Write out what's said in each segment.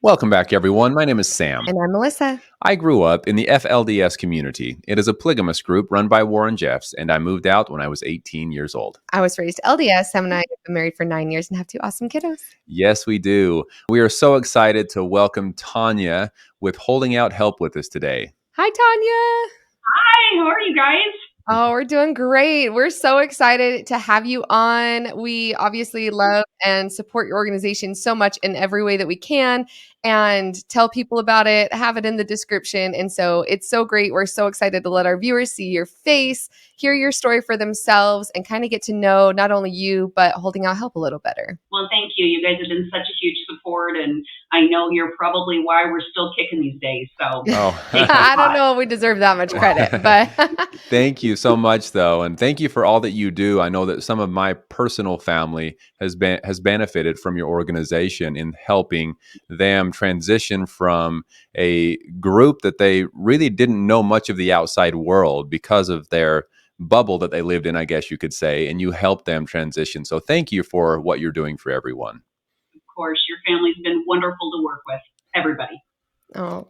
Welcome back, everyone. My name is Sam. And I'm Melissa. I grew up in the FLDS community. It is a polygamous group run by Warren Jeffs, and I moved out when I was 18 years old. I was raised LDS. Sam and I have been married for 9 years and have two awesome kiddos. Yes, we do. We are so excited to welcome Tanya with holding out help with us today. Hi, Tanya. Hi, how are you guys? Oh, we're doing great. We're so excited to have you on. We obviously love and support your organization so much in every way that we can and tell people about it, have it in the description. And so it's so great. We're so excited to let our viewers see your face, hear your story for themselves, and kind of get to know not only you, but Holding Out Help a little better. Well, thank you. You guys have been such a huge support, and I know you're probably why we're still kicking these days. So I don't know if we deserve that much credit, but Thank you so much, though, and thank you for all that you do. I know that some of my personal family has benefited from your organization in helping them transition from a group that they really didn't know much of the outside world because of their bubble that they lived in, I guess you could say, and you helped them transition. So thank you for what you're doing for everyone. Of course, your family's been wonderful to work with, everybody. Oh,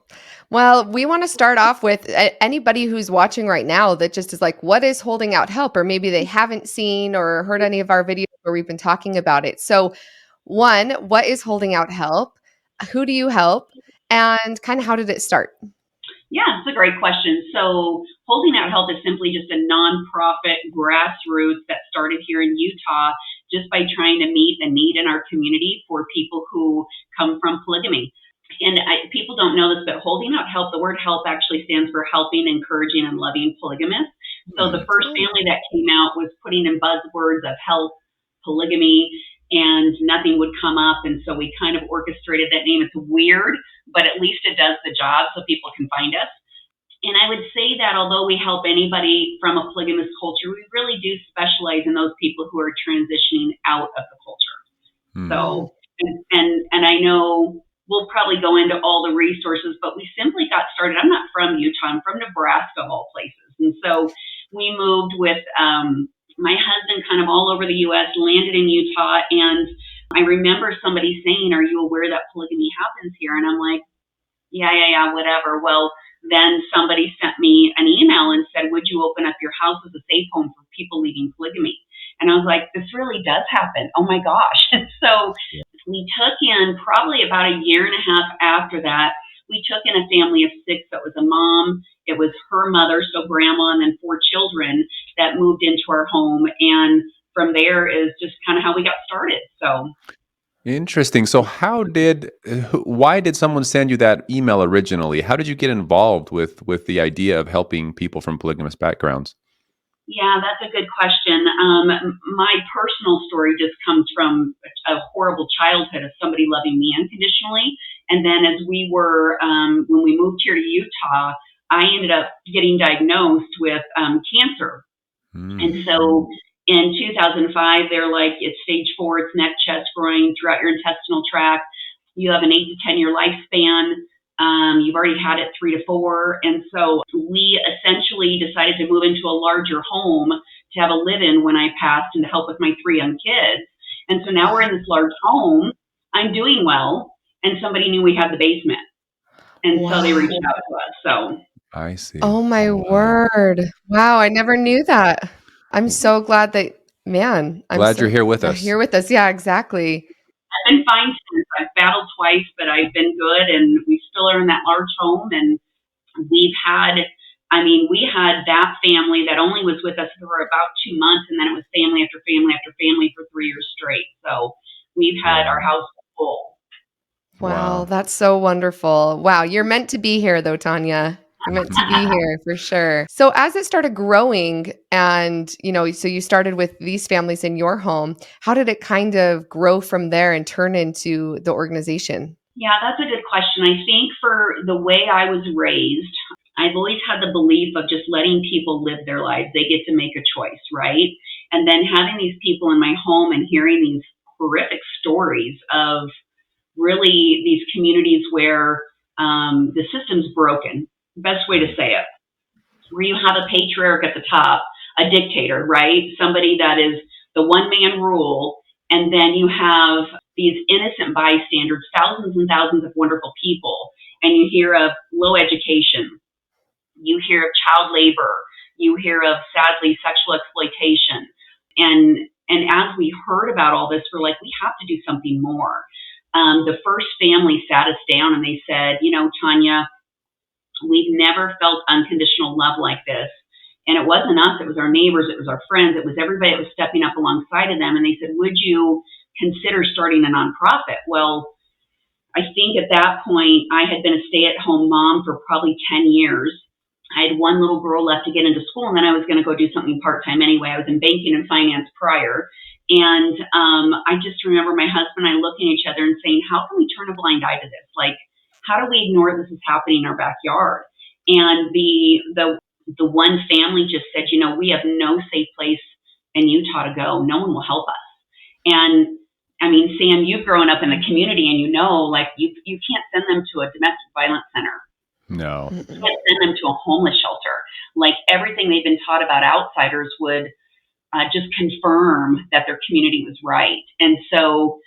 well, we want to start off with anybody who's watching right now that just is like, what is Holding Out Help? Or maybe they haven't seen or heard any of our videos where we've been talking about it. So one, what is Holding Out Help? Who do you help? And kind of how did it start? Yeah, it's a great question. So Holding Out Help is simply just a nonprofit grassroots that started here in Utah just by trying to meet a need in our community for people who come from polygamy. And people don't know this, but Holding Out Help, the word help actually stands for helping, encouraging, and loving polygamists. So the first family that came out was putting in buzzwords of health, polygamy, and nothing would come up. And so we kind of orchestrated that name. It's weird, but at least it does the job so people can find us. And I would say that although we help anybody from a polygamous culture, we really do specialize in those people who are transitioning out of the culture. So, and I know we'll probably go into all the resources, but we simply got started. I'm not from Utah. I'm from Nebraska, of all places. And so we moved with my husband kind of all over the U.S., landed in Utah. And I remember somebody saying, "Are you aware that polygamy happens here?" And I'm like, yeah, whatever. Well, then somebody sent me an email and said, "Would you open up your house as a safe home for people leaving polygamy?" And I was like, this really does happen. Oh my gosh. So we took in probably about a year and a half after that, we took in a family of 6 that was a mom. It was her mother, so grandma, and then 4 children that moved into our home. And from there is just kind of how we got started. So Interesting. So why did someone send you that email originally? How did you get involved with the idea of helping people from polygamous backgrounds? Yeah, that's a good question. My personal story just comes from a horrible childhood of somebody loving me unconditionally. And then as we were, when we moved here to Utah, I ended up getting diagnosed with cancer. And so in 2005, they're like, it's stage 4, it's neck, chest, groin, throughout your intestinal tract. You have an 8 to 10 year lifespan. You've already had it 3 to 4. And so we essentially decided to move into a larger home to have a live-in when I passed and to help with my 3 young kids. And so now we're in this large home. I'm doing well. And somebody knew we had the basement. And so they reached out to us. So I see. Oh my word. Wow. I never knew that. I'm so glad that, man. Glad you're here with us. Here with us. Yeah, exactly. I've been fine since. I've battled twice, but I've been good, and we still are in that large home. And we had that family that only was with us for about 2 months, and then it was family after family after family for 3 years straight. So we've had our house full. Wow, that's so wonderful. Wow, you're meant to be here, though, Tanya. You're meant to be here for sure. So as it started growing and, so you started with these families in your home, how did it kind of grow from there and turn into the organization? Yeah, that's a good question. I think for the way I was raised, I've always had the belief of just letting people live their lives. They get to make a choice, right? And then having these people in my home and hearing these horrific stories of really these communities where the system's broken. Best way to say it, where you have a patriarch at the top, a dictator, right? Somebody that is the one-man rule, And then you have these innocent bystanders, thousands and thousands of wonderful people. And you hear of low education, you hear of child labor, you hear of, sadly, sexual exploitation. And as we heard about all this, we're like, we have to do something more. The first family sat us down and they said, Tanya, we've never felt unconditional love like this. And it wasn't us, it was our neighbors, it was our friends, it was everybody that was stepping up alongside of them. And they said, would you consider starting a nonprofit? Well, I think at that point, I had been a stay-at-home mom for probably 10 years. I had one little girl left to get into school, and then I was going to go do something part-time anyway. I was in banking and finance prior. And I just remember my husband and I looking at each other and saying, how can we turn a blind eye to this? Like, how do we ignore this is happening in our backyard? And the one family just said, we have no safe place in Utah to go. No one will help us. And I mean, Sam, you've grown up in the community and like you can't send them to a domestic violence center. No. You can't send them to a homeless shelter. Like everything they've been taught about outsiders would just confirm that their community was right. And so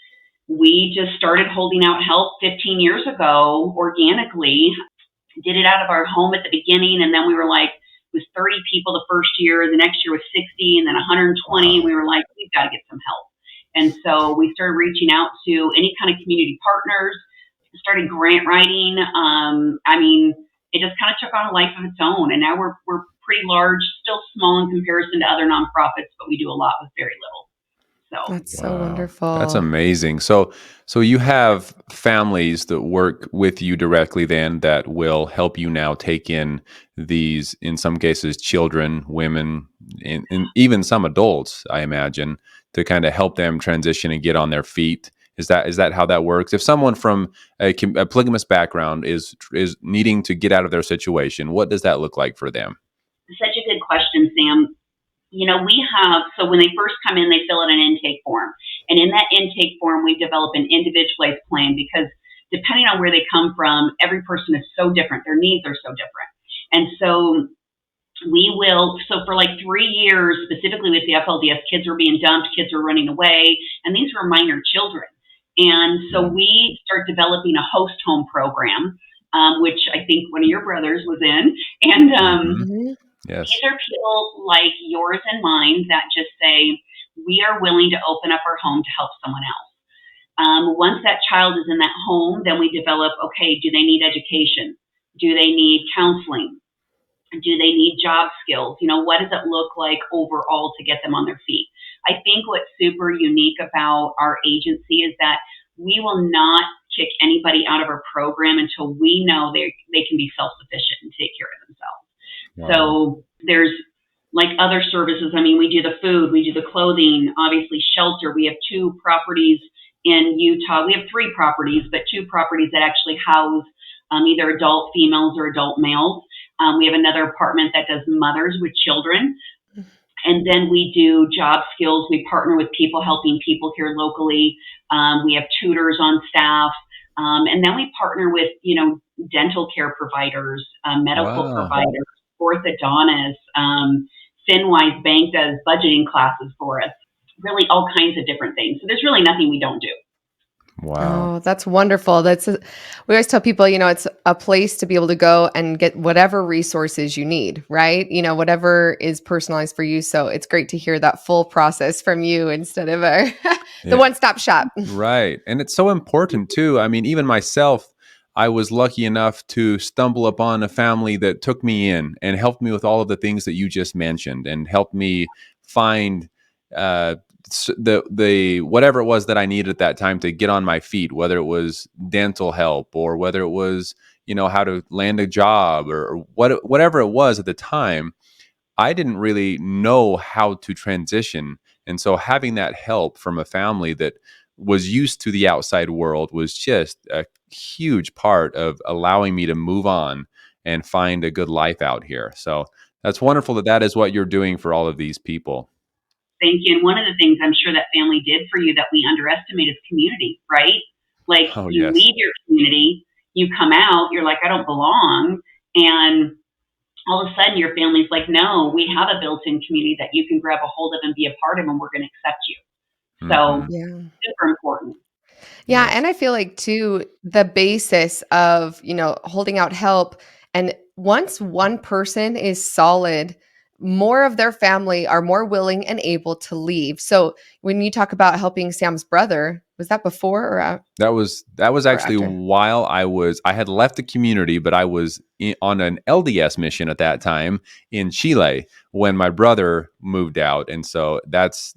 we just started holding out help 15 years ago organically, did it out of our home at the beginning. And then we were like, it was 30 people the first year. The next year was 60 and then 120. And we were like, we've got to get some help. And so we started reaching out to any kind of community partners, started grant writing. It just kind of took on a life of its own. And now we're pretty large, still small in comparison to other nonprofits, but we do a lot with very little. So That's so wonderful. That's amazing. So you have families that work with you directly then that will help you now take in these, in some cases, children, women, and even some adults, I imagine, to kind of help them transition and get on their feet. Is that how that works? If someone from a polygamous background is needing to get out of their situation, what does that look like for them? Such a good question, Sam. So when they first come in, they fill out an intake form. And in that intake form, we develop an individualized plan because depending on where they come from, every person is so different. Their needs are so different. And so so for like 3 years, specifically with the FLDS, kids were being dumped, kids were running away, and these were minor children. And so we start developing a host home program, which I think one of your brothers was in. And yes. These are people like yours and mine that just say, we are willing to open up our home to help someone else. Once that child is in that home, then we develop, okay, do they need education? Do they need counseling? Do they need job skills? What does it look like overall to get them on their feet? I think what's super unique about our agency is that we will not kick anybody out of our program until we know they can be self-sufficient and take care of themselves. Wow. So there's like other services. We do the food, we do the clothing, obviously shelter. We have 2 properties in Utah. We have 3 properties, but 2 properties that actually house either adult females or adult males. We have another apartment that does mothers with children. And then we do job skills. We partner with people helping people here locally. We have tutors on staff. And then we partner with, dental care providers, medical providers, orthodontists. FinWise Bank does budgeting classes for us. Really all kinds of different things. So there's really nothing we don't do. Wow. Oh, that's wonderful. We always tell people, it's a place to be able to go and get whatever resources you need, right? Whatever is personalized for you. So it's great to hear that full process from you instead of the one-stop shop. Right. And it's so important too. Even myself, I was lucky enough to stumble upon a family that took me in and helped me with all of the things that you just mentioned and helped me find the whatever it was that I needed at that time to get on my feet, whether it was dental help or whether it was, how to land a job or whatever it was at the time. I didn't really know how to transition. And so having that help from a family that was used to the outside world was just a huge part of allowing me to move on and find a good life out here. So that's wonderful that is what you're doing for all of these people. Thank you. And one of the things I'm sure that family did for you that we underestimate is community, right? Like you leave your community, you come out, you're like, I don't belong. And all of a sudden your family's like, no, we have a built-in community that you can grab a hold of and be a part of, and we're going to accept you. So Mhm. Yeah. super important. Yeah, Yes. and I feel like too the basis of, holding out help, and once one person is solid, more of their family are more willing and able to leave. So when you talk about helping Sam's brother, was that before That was or actually after? while I had left the community, but I was on an LDS mission at that time in Chile when my brother moved out, and so that's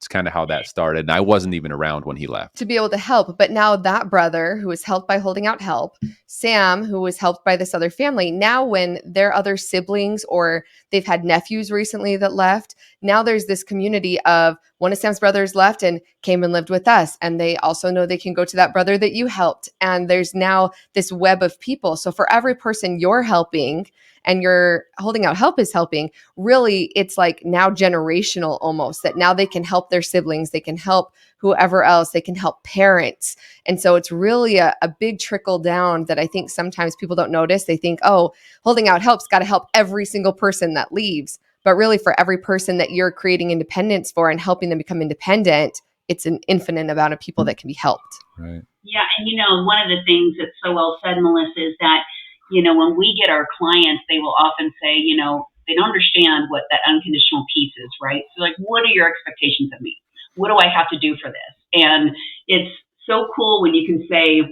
kind of how that started. And I wasn't even around when he left. To be able to help. But now that brother who was helped by holding out help, Sam, who was helped by this other family, now when their other siblings or they've had nephews recently that left, now there's this community of one of Sam's brothers left and came and lived with us. And they also know they can go to that brother that you helped. And there's now this web of people. So for every person you're helping and you're holding out help is helping, really, it's like now generational almost, that now they can help their siblings, they can help whoever else, they can help parents. And so it's really a big trickle down that I think sometimes people don't notice. They think, oh, holding out help's got to help every single person that leaves. But really, for every person that you're creating independence for and helping them become independent, it's an infinite amount of people that can be helped. Right. Yeah, and one of the things that's so well said, Melissa, is that, when we get our clients, they will often say, they don't understand what that unconditional piece is, right? So, like, what are your expectations of me? What do I have to do for this? And it's so cool when you can say,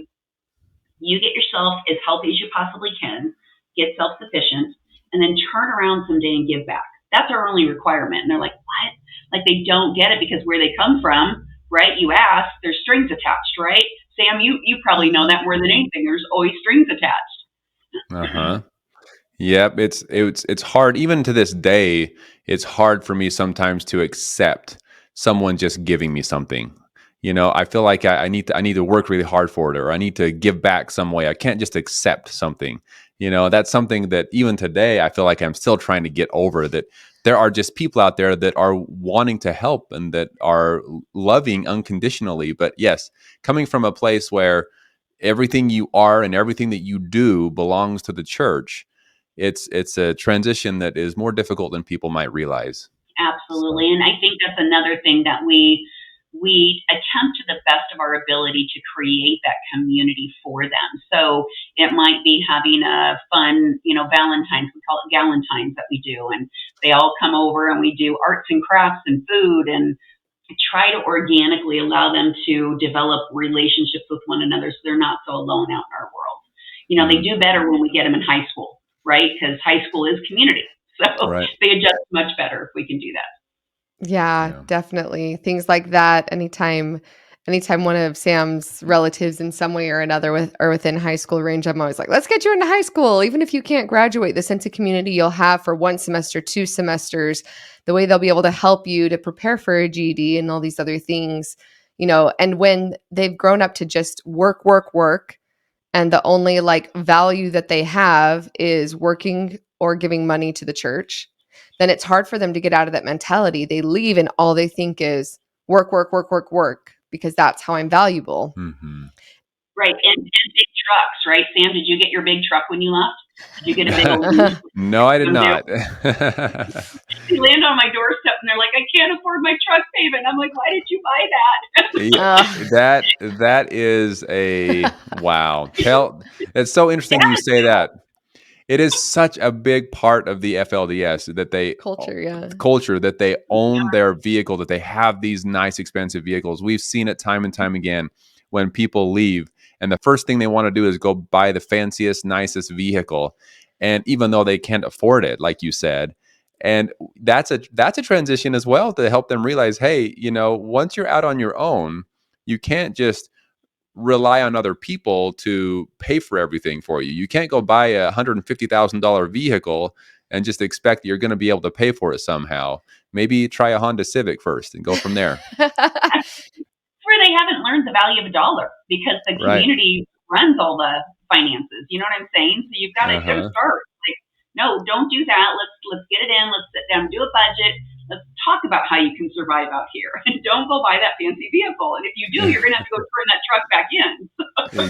you get yourself as healthy as you possibly can, get self sufficient, and then turn around someday and give back. That's our only requirement. And they're like, what? Like, they don't get it because where they come from, right? You ask, there's strings attached, right? Sam, you probably know that more than anything. There's always strings attached. Uh-huh. Yep, it's hard even to this day. It's hard for me sometimes to accept someone just giving me something. I feel like I need to work really hard for it, or I need to give back some way. I can't just accept something. That's something that even today I feel like I'm still trying to get over, that there are just people out there that are wanting to help and that are loving unconditionally. But yes, coming from a place where everything you are and everything that you do belongs to the church, it's a transition that is more difficult than people might realize. So, Absolutely. And I think that's another thing that we attempt to the best of our ability to create that community for them. So it might be having a fun, Valentine's, we call it Galentine's that we do. And they all come over and we do arts and crafts and food and try to organically allow them to develop relationships with one another so they're not so alone out in our world. They mhm, do better when we get them in high school, right? Because high school is community. So right. they adjust much better if we can do that. Yeah, Yeah. definitely. Things like that. Anytime one of Sam's relatives in some way or another within high school range, I'm always like, let's get you into high school. Even if you can't graduate, the sense of community you'll have for one semester, 2 semesters, the way they'll be able to help you to prepare for a GED and all these other things, and when they've grown up to just work, work, work, and the only like value that they have is working or giving money to the church, then it's hard for them to get out of that mentality. They leave and all they think is work, work, work, work, work, because that's how I'm valuable. Hmm. Right. And big trucks, right? Sam, did you get your big truck when you left? Did you get a big old lease? No, I did Them too? not. They land on my doorstep and they're like, I can't afford my truck payment. I'm like, why did you buy that? Yeah, that is a wow. It's so interesting you Yeah, say that. It is such a big part of the FLDS that Culture, yeah. culture, that they own their vehicle, that they have these nice, expensive vehicles. We've seen it time and time again when people leave, and the first thing they want to do is go buy the fanciest, nicest vehicle, and even though they can't afford it, like you said, and that's a transition as well to help them realize, hey, once you're out on your own, you can't just rely on other people to pay for everything for you. You can't go buy $150,000 vehicle and just expect that you're going to be able to pay for it somehow. Maybe try a Honda Civic first and go from there. where they haven't learned the value of a dollar because the Right. community runs all the finances. You know what I'm saying? So you've got to Uh-huh. start. Like, no, don't do that. Let's get it in. Let's sit down, do a budget. let's talk about how you can survive out here. And don't go buy that fancy vehicle. And if you do, you're going to have to go turn that truck back in.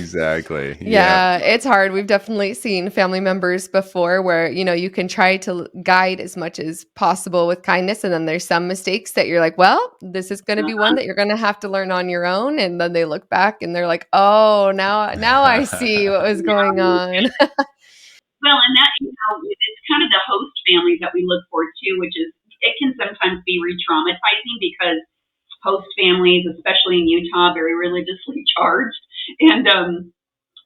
Exactly. Yeah. Yeah, it's hard. We've definitely seen family members before where, you can try to guide as much as possible with kindness. And then there's some mistakes that you're like, well, this is going to be one that you're going to have to learn on your own. And then they look back and they're like, oh, now I see what was going on. Well, and that, it's kind of the host families that we look for too, which is, it can sometimes be re-traumatizing because host families, especially in Utah, very religiously charged. And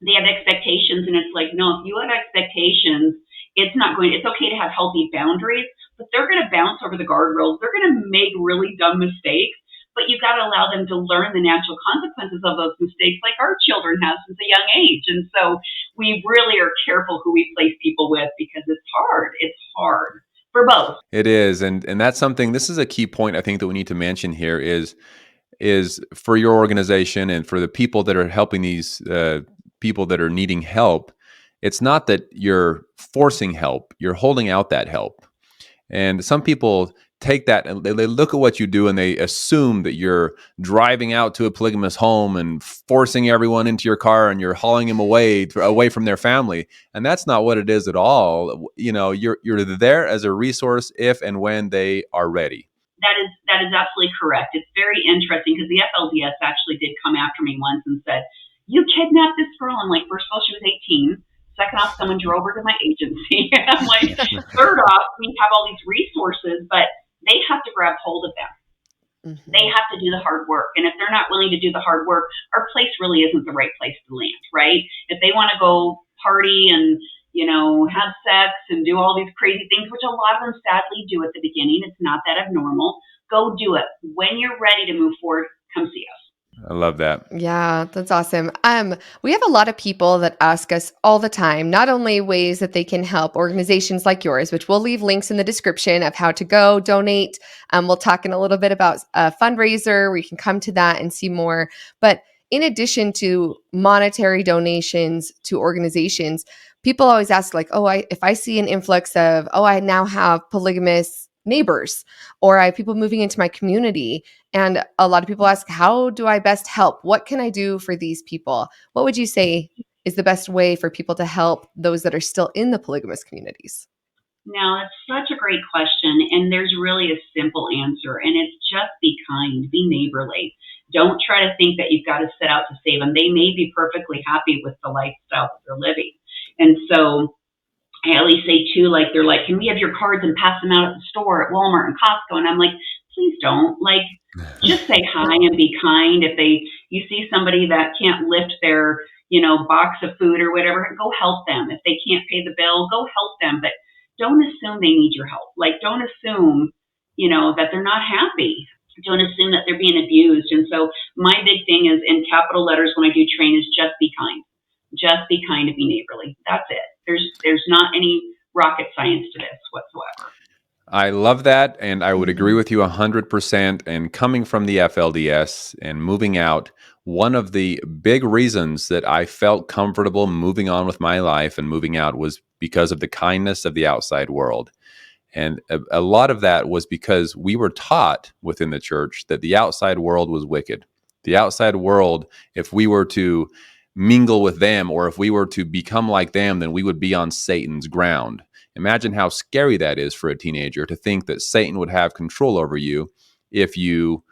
they have expectations, and it's like, no, if you have expectations, it's okay to have healthy boundaries, but they're going to bounce over the guardrails. They're going to make really dumb mistakes, but you've got to allow them to learn the natural consequences of those mistakes like our children have since a young age. And so we really are careful who we place people with because it's hard. It's hard for both. It is. And that's something, this is a key point I think that we need to mention here is for your organization and for the people that are helping these people that are needing help. It's not that you're forcing help, you're holding out that help. And some people take that and they look at what you do and they assume that you're driving out to a polygamous home and forcing everyone into your car and you're hauling them away from their family. And that's not what it is at all. You're there as a resource if and when they are ready. That is absolutely correct. It's very interesting because the FLDS actually did come after me once and said, "You kidnapped this girl." And like, first of all, she was 18. Second off, someone drove her to my agency. And I'm like, third off, we have all these resources, but they have to grab hold of them. Mm-hmm. They have to do the hard work. And if they're not willing to do the hard work, our place really isn't the right place to land, right? If they want to go party and have sex and do all these crazy things, which a lot of them sadly do at the beginning. It's not that abnormal. Go do it. When you're ready to move forward, come see us. I love that. Yeah, that's awesome. We have a lot of people that ask us all the time, not only ways that they can help organizations like yours, which we'll leave links in the description of how to go donate. We'll talk in a little bit about a fundraiser where you can come to that and see more. But in addition to monetary donations to organizations, people always ask like, if I see an influx of, I now have polygamous neighbors, or I have people moving into my community. And a lot of people ask, how do I best help? What can I do for these people? What would you say is the best way for people to help those that are still in the polygamous communities? Now, it's such a great question. And there's really a simple answer. And it's just be kind, be neighborly. Don't try to think that you've got to set out to save them. They may be perfectly happy with the lifestyle that they're living. And so I always say too, like, they're like, can we have your cards and pass them out at the store, at Walmart and Costco? And I'm like, please don't. Like, just say hi and be kind. If you see somebody that can't lift their, box of food or whatever, go help them. If they can't pay the bill, go help them. But don't assume they need your help. Like, don't assume, that they're not happy. Don't assume that they're being abused. And so my big thing is, in capital letters when I do train, is just be kind. Just be kind and be neighborly. That's it. There's not any rocket science to this whatsoever. I love that, and I would agree with you 100%. And coming from the FLDS and moving out, one of the big reasons that I felt comfortable moving on with my life and moving out was because of the kindness of the outside world. And a lot of that was because we were taught within the church that the outside world was wicked. The outside world, if we were to mingle with them or if we were to become like them, then we would be on Satan's ground. Imagine how scary that is for a teenager to think that Satan would have control over you if you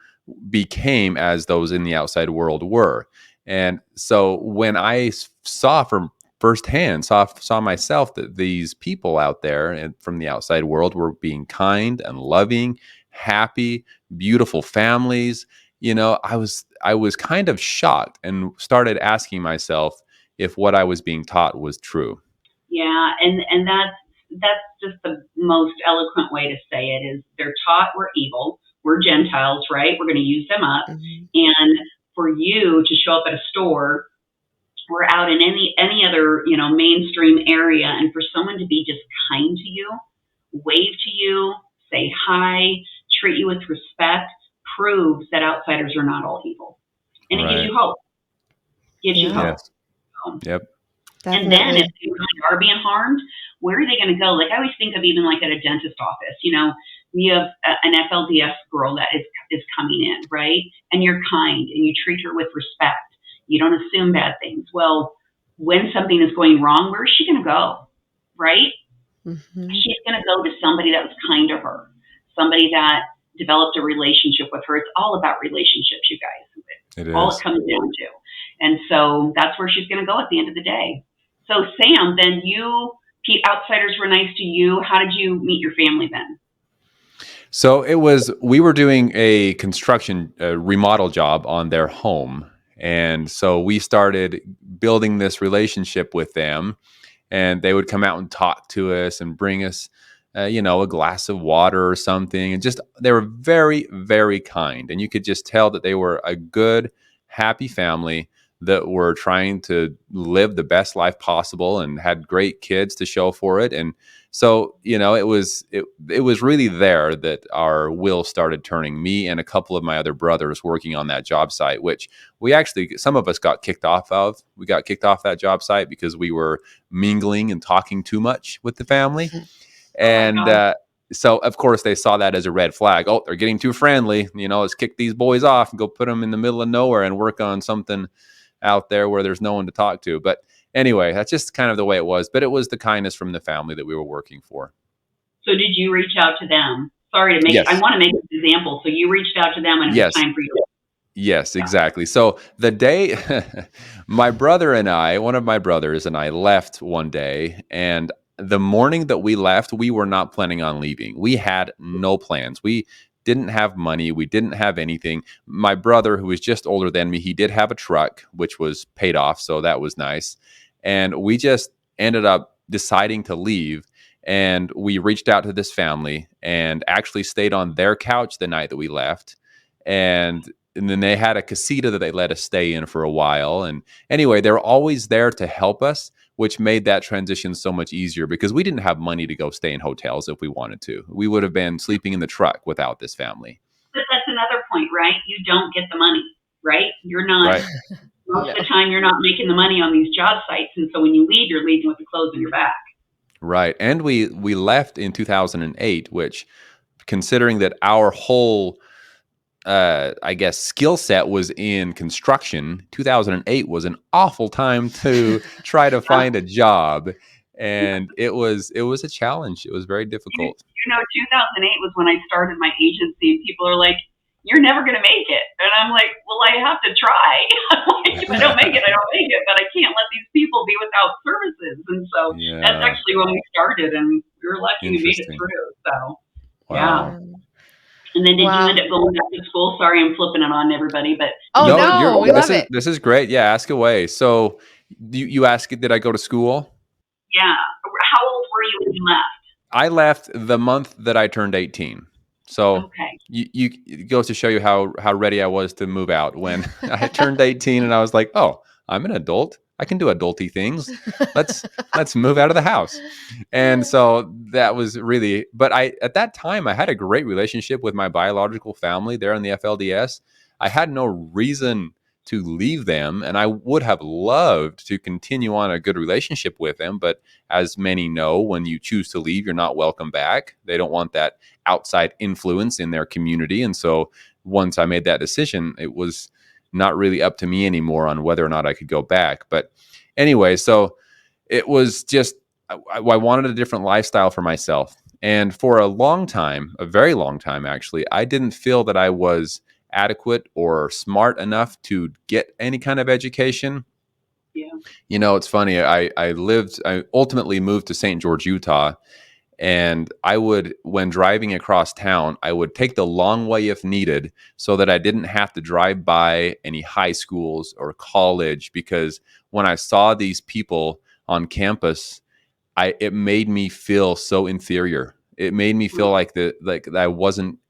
became as those in the outside world were. And so when I saw from firsthand, saw myself that these people out there and from the outside world were being kind and loving, happy, beautiful families, I was kind of shocked and started asking myself if what I was being taught was true. Yeah, and that's just the most eloquent way to say it is they're taught we're evil, we're Gentiles, right? We're going to use them up. Mm-hmm. And for you to show up at a store or out in any other, mainstream area, and for someone to be just kind to you, wave to you, say hi, treat you with respect, proves that outsiders are not all evil. And it gives you hope. Gives you hope. Yes. Yep. Definitely. And then if they really are being harmed, where are they going to go? Like, I always think of even like at a dentist office, you have an FLDS girl that is coming in, right? And you're kind and you treat her with respect. You don't assume bad things. Well, when something is going wrong, where is she going to go, right? Mm-hmm. She's going to go to somebody that was kind to her, somebody that developed a relationship with her. It's all about relationships, you guys. It All is. it comes down to. And so that's where she's going to go at the end of the day. So Sam, then outsiders were nice to you. How did you meet your family then? So we were doing a construction remodel job on their home. And so we started building this relationship with them, and they would come out and talk to us and bring us, a glass of water or something. And just, they were very, very kind. And you could just tell that they were a good, happy family that were trying to live the best life possible and had great kids to show for it. And so, it was really there that our wheels started turning. Me and a couple of my other brothers working on that job site, which some of us got kicked off of. We got kicked off that job site because we were mingling and talking too much with the family. And so, of course, they saw that as a red flag. Oh, they're getting too friendly. Let's kick these boys off and go put them in the middle of nowhere and work on something out there where there's no one to talk to. But anyway, that's just kind of the way it was. But it was the kindness from the family that we were working for. So did you reach out to them? Sorry to make Yes. I want to make an example. So you reached out to them and it Yes. was time for you. Yes, exactly. So the day one of my brothers and I left one day, and the morning that we left, we were not planning on leaving. We had no plans. We didn't have money. We didn't have anything. My brother, who was just older than me, he did have a truck, which was paid off. So that was nice. And we just ended up deciding to leave. And we reached out to this family and actually stayed on their couch the night that we left. And then they had a casita that they let us stay in for a while. And anyway, they're always there to help us, which made that transition so much easier because we didn't have money to go stay in hotels if we wanted to. We would have been sleeping in the truck without this family. But that's another point, right? You don't get the money, right? You're not, right. Most of the time, you're not making the money on these job sites. And so when you leave, you're leaving with the clothes on your back. Right. And we left in 2008, which, considering that our whole skill set was in construction, 2008 was an awful time to try to find a job. And it was a challenge. It was very difficult. 2008 was when I started my agency, and people are like, "You're never going to make it." And I'm like, "Well, I have to try." If I don't make it, I don't make it. But I can't let these people be without services. And so that's actually when we started, and we were lucky we made it through. So, wow. Yeah. And then did you end up going back to school? Sorry, I'm flipping it on everybody, but we love it. This is great. Yeah, ask away. So you asked, did I go to school? Yeah. How old were you when you left? I left the month that I turned 18. So okay. It goes to show you how ready I was to move out when I turned 18, and I was like, oh, I'm an adult. I can do adulty things. Let's move out of the house. And so that was really, but at that time, I had a great relationship with my biological family there in the FLDS. I had no reason to leave them, and I would have loved to continue on a good relationship with them. But as many know, when you choose to leave, you're not welcome back. They don't want that outside influence in their community. And so once I made that decision, it was not really up to me anymore on whether or not I could go back. But anyway, so it was just, I wanted a different lifestyle for myself. And for a long time, a very long time, actually, I didn't feel that I was adequate or smart enough to get any kind of education. Yeah. It's funny. I ultimately moved to St. George, Utah. And I would, when driving across town, I would take the long way if needed so that I didn't have to drive by any high schools or college, because when I saw these people on campus, it made me feel so inferior. It made me feel like that I wasn't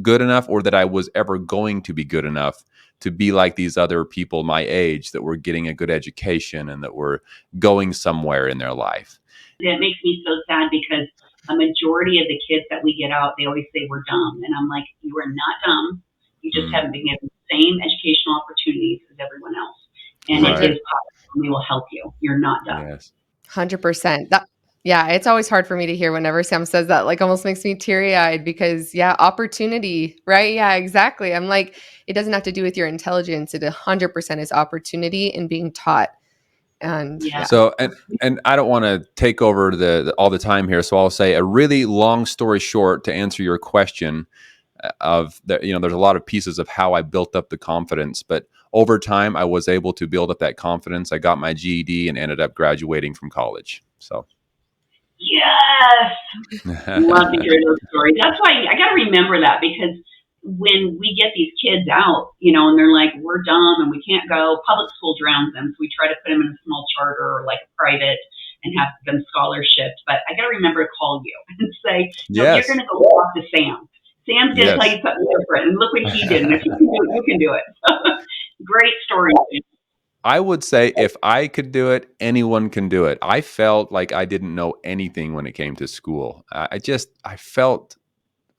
good enough, or that I was ever going to be good enough to be like these other people my age that were getting a good education and that were going somewhere in their life. It makes me so sad because a majority of the kids that we get out, they always say we're dumb. And I'm like, you are not dumb. You just haven't been given the same educational opportunities as everyone else. And It is possible. We will help you. You're not dumb. Yes. 100%. Yeah, it's always hard for me to hear whenever Sam says that, like almost makes me teary-eyed because opportunity, right? Yeah, exactly. I'm like, it doesn't have to do with your intelligence. It 100% is opportunity and being taught. And Yeah. yeah. So, and I don't want to take over all the time here, so I'll say a really long story short to answer your question. Of the, there's a lot of pieces of how I built up the confidence, but over time I was able to build up that confidence. I got my GED and ended up graduating from college. So, Yes. Love to hear those stories. That's why I got to remember that, because when we get these kids out, and they're like, we're dumb and we can't go, public school drowns them. So we try to put them in a small charter or like a private and have them scholarships. But I got to remember to call you and say, no, you're yes, going to go talk to Sam. Sam's going to tell yes. you something different. And look what he did. And if you can do it, you can do it. Great story. I would say if I could do it, anyone can do it. I felt like I didn't know anything when it came to school. I felt,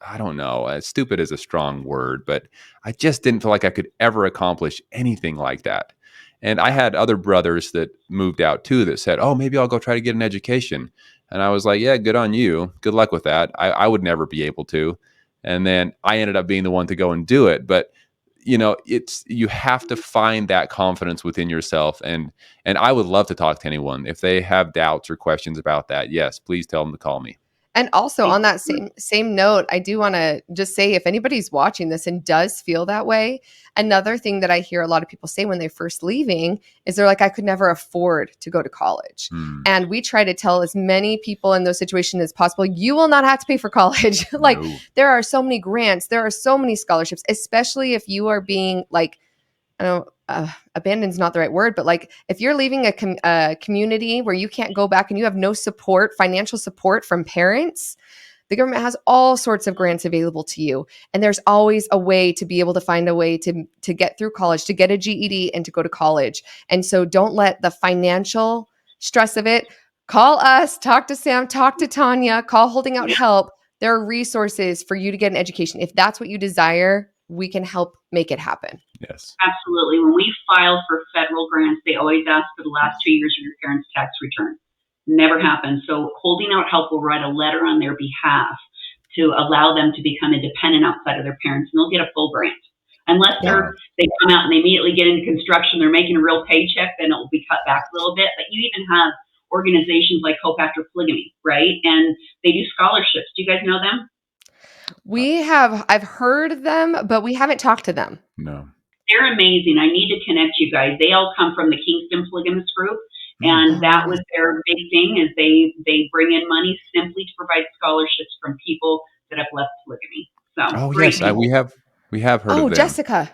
I don't know, stupid is a strong word, but I just didn't feel like I could ever accomplish anything like that. And I had other brothers that moved out too that said, oh, maybe I'll go try to get an education. And I was like, yeah, good on you. Good luck with that. I would never be able to. And then I ended up being the one to go and do it. But you have to find that confidence within yourself. And I would love to talk to anyone. If they have doubts or questions about that, yes, please tell them to call me. And also on that same note, I do want to just say, if anybody's watching this and does feel that way, another thing that I hear a lot of people say when they're first leaving is they're like, I could never afford to go to college. And we try to tell as many people in those situations as possible, you will not have to pay for college. Like, No. there are so many grants, there are so many scholarships, especially if you are being like, I don't abandoned is not the right word, but like if you're leaving a community where you can't go back and you have no support, financial support from parents, the government has all sorts of grants available to you. And there's always a way to be able to find a way to get through college, to get a GED and to go to college. And so don't let the financial stress of it, call us, talk to Sam, talk to Tanya, call Holding Out Help. There are resources for you to get an education. If that's what you desire, we can help make it happen. Yes. Absolutely. When we file for federal grants, they always ask for the last 2 years of your parents' tax return. Never happens. So Holding Out Help will write a letter on their behalf to allow them to become independent outside of their parents, and they'll get a full grant. Unless they come out and they immediately get into construction, they're making a real paycheck, then it will be cut back a little bit. But you even have organizations like Hope After Polygamy, right? And they do scholarships. Do you guys know them? I've heard of them, but we haven't talked to them. No. They're amazing. I need to connect you guys. They all come from the Kingston Polygamous group, and that was their big thing, is they bring in money simply to provide scholarships from people that have left polygamy. So yes, we have heard of them. Jessica.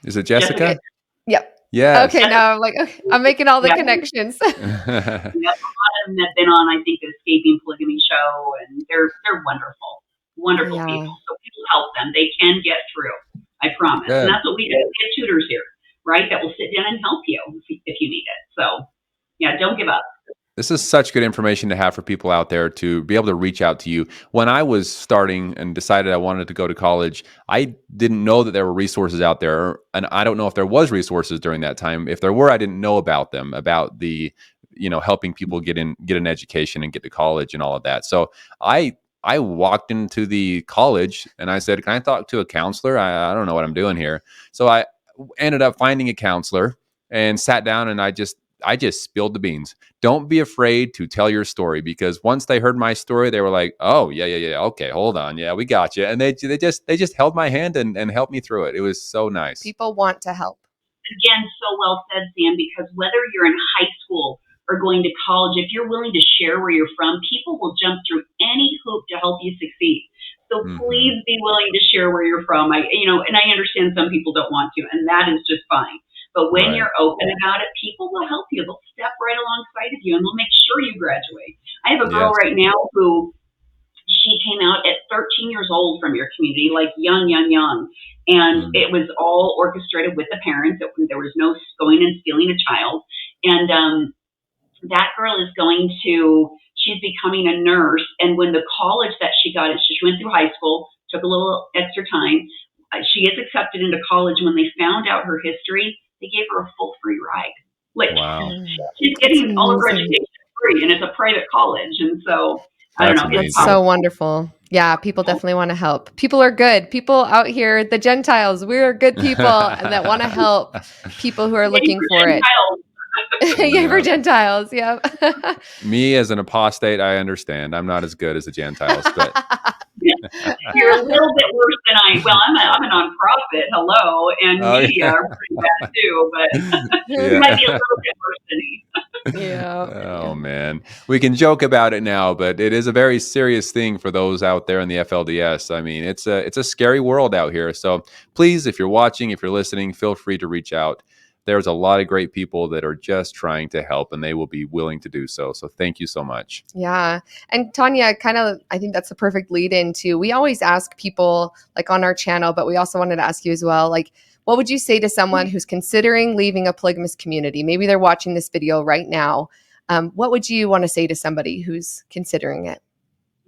Is it Jessica? Yep. Yes. Okay, now I'm like, okay, I'm making all the connections. Yep, a lot of them have been on, I think, the Escaping Polygamy show, and they're wonderful people. So people help them. They can get through. I promise. Good. And that's what we do. We have tutors here, right, that will sit down and help you if you need it. So, yeah, don't give up. This is such good information to have for people out there to be able to reach out to you. When I was starting and decided I wanted to go to college, I didn't know that there were resources out there. And I don't know if there was resources during that time. If there were, I didn't know about them, about the, helping people get an education and get to college and all of that. So I walked into the college and I said, can I talk to a counselor? I don't know what I'm doing here. So I ended up finding a counselor and sat down, and I just spilled the beans. Don't be afraid to tell your story, because once they heard my story, they were like, oh, yeah. Okay, hold on. Yeah, we got you. And they just held my hand and helped me through it. It was so nice. People want to help. Again, so well said, Sam, because whether you're in high school or going to college, if you're willing to share where you're from, people will jump through any hoop to help you succeed. So please be willing to share where you're from. And I understand some people don't want to, and that is just fine. But when you're open about it, people will help you. They'll step right alongside of you, and they'll make sure you graduate. I have a girl right now who, she came out at 13 years old from your community, like young. And it was all orchestrated with the parents. There was no going and stealing a child. And that girl is she's becoming a nurse. And when the college that she got, she went through high school, took a little extra time. She gets accepted into college. When they found out her history, they gave her a full free ride. Like, she's getting all of her education free, and it's a private college. And so I don't That's know. It's amazing. So powerful. wonderful. Yeah, people definitely want to help. People are good. People out here, the Gentiles, we're good people and that want to help people who are Yay looking for for it. Gentiles. Yay for Yeah. Gentiles. Yep. Me as an apostate, I understand. I'm not as good as the Gentiles, but You're a little bit worse than I. Well, I'm a nonprofit. Hello, and oh media yeah, are pretty bad too. But you might be a yeah. little bit worse than me. Yeah. Oh man, we can joke about it now, but it is a very serious thing for those out there in the FLDS. I mean, it's a scary world out here. So please, if you're watching, if you're listening, feel free to reach out. There's a lot of great people that are just trying to help, and they will be willing to do so. So thank you so much. Yeah. And Tanya, I think that's the perfect lead into, we always ask people like on our channel, but we also wanted to ask you as well, like, what would you say to someone who's considering leaving a polygamous community? Maybe they're watching this video right now. What would you want to say to somebody who's considering it?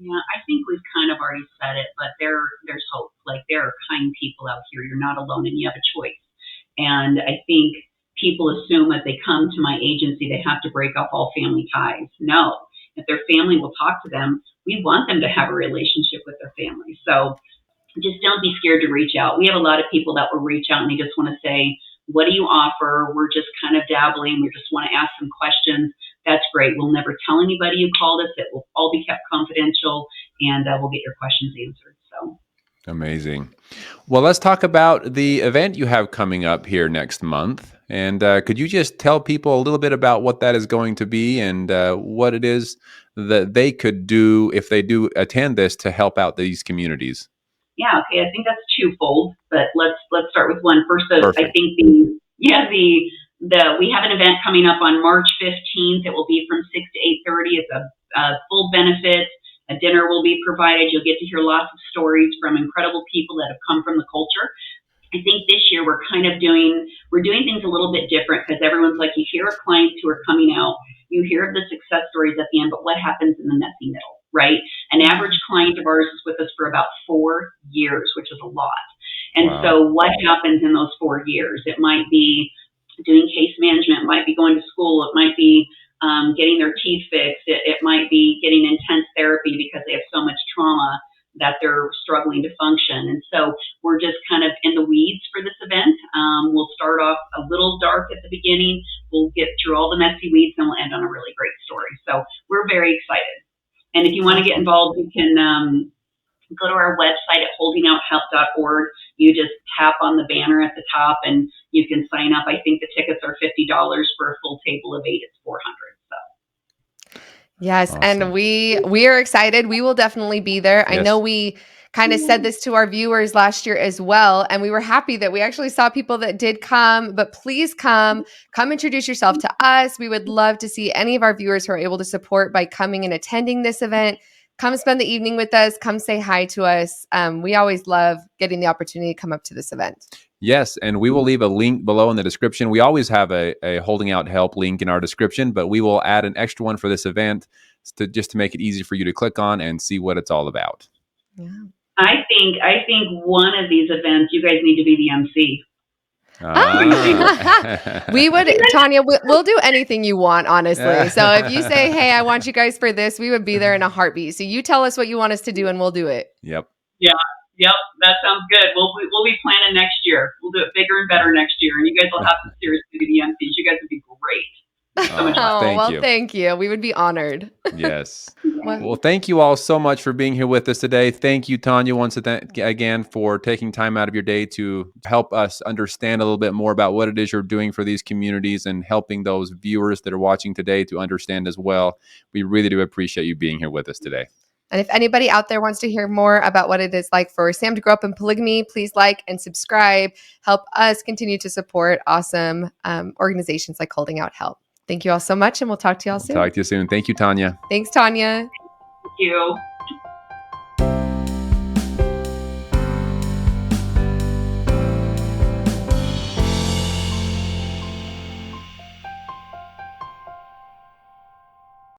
Yeah, I think we've kind of already said it, but there's hope. Like there are kind people out here. You're not alone, and you have a choice. And I think people assume if they come to my agency, they have to break off all family ties. No, if their family will talk to them, we want them to have a relationship with their family. So just don't be scared to reach out. We have a lot of people that will reach out and they just want to say, what do you offer? We're just kind of dabbling. We just want to ask some questions. That's great. We'll never tell anybody you called us. It will all be kept confidential, and we'll get your questions answered. So Amazing. Well, let's talk about the event you have coming up here next month. And could you just tell people a little bit about what that is going to be and what it is that they could do if they do attend this to help out these communities? yeah, okay. I think that's twofold, but let's start with one first. I Perfect. think the we have an event coming up on March 15th. It will be from 6 to 8:30. It's a full benefit. A dinner will be provided. You'll get to hear lots of stories from incredible people that have come from the culture. I think this year we're doing things a little bit different because everyone's like, you hear of clients who are coming out, you hear of the success stories at the end, but what happens in the messy middle, right? An average client of ours is with us for about 4 years, which is a lot. And Wow. so what happens in those 4 years? It might be doing case management, it might be going to school, it might be getting their teeth fixed, it might be getting intense therapy because they have so much trauma that they're struggling to function. And so we're just kind of in the weeds for this event. We'll start off a little dark at the beginning. We'll get through all the messy weeds and we'll end on a really great story. So we're very excited. And if you want to get involved, you can go to our website at holdingouthelp.org. You just tap on the banner at the top and you can sign up. I think the tickets are $50 for a full table of 8. It's 400. Yes, Awesome. and we are excited. We will definitely be there. I Yes. know we kind of said this to our viewers last year as well, and we were happy that we actually saw people that did come, but please come introduce yourself to us. We would love to see any of our viewers who are able to support by coming and attending this event. Come spend the evening with us. Come say hi to us. We always love getting the opportunity to come up to this event. Yes, and we will leave a link below in the description. We always have a Holding Out Help link in our description, but we will add an extra one for this event just to make it easy for you to click on and see what it's all about. Yeah. I think one of these events, you guys need to be the MC. We would, Tanya, we'll do anything you want, honestly. So if you say, hey, I want you guys for this, we would be there in a heartbeat. So you tell us what you want us to do and we'll do it. Yep. Yep, that sounds good. We'll be planning next year. We'll do it bigger and better next year, and you guys will have to seriously be the MCs. You guys would be great. So much fun. Thank you. We would be honored. Yes. Well, thank you all so much for being here with us today. Thank you, Tanya, once again for taking time out of your day to help us understand a little bit more about what it is you're doing for these communities and helping those viewers that are watching today to understand as well. We really do appreciate you being here with us today. And if anybody out there wants to hear more about what it is like for Sam to grow up in polygamy, please like and subscribe. Help us continue to support awesome organizations like Holding Out Help. Thank you all so much, and we'll talk to you all soon. Talk to you soon. Thank you, Tanya. Thanks, Tanya. Thank you.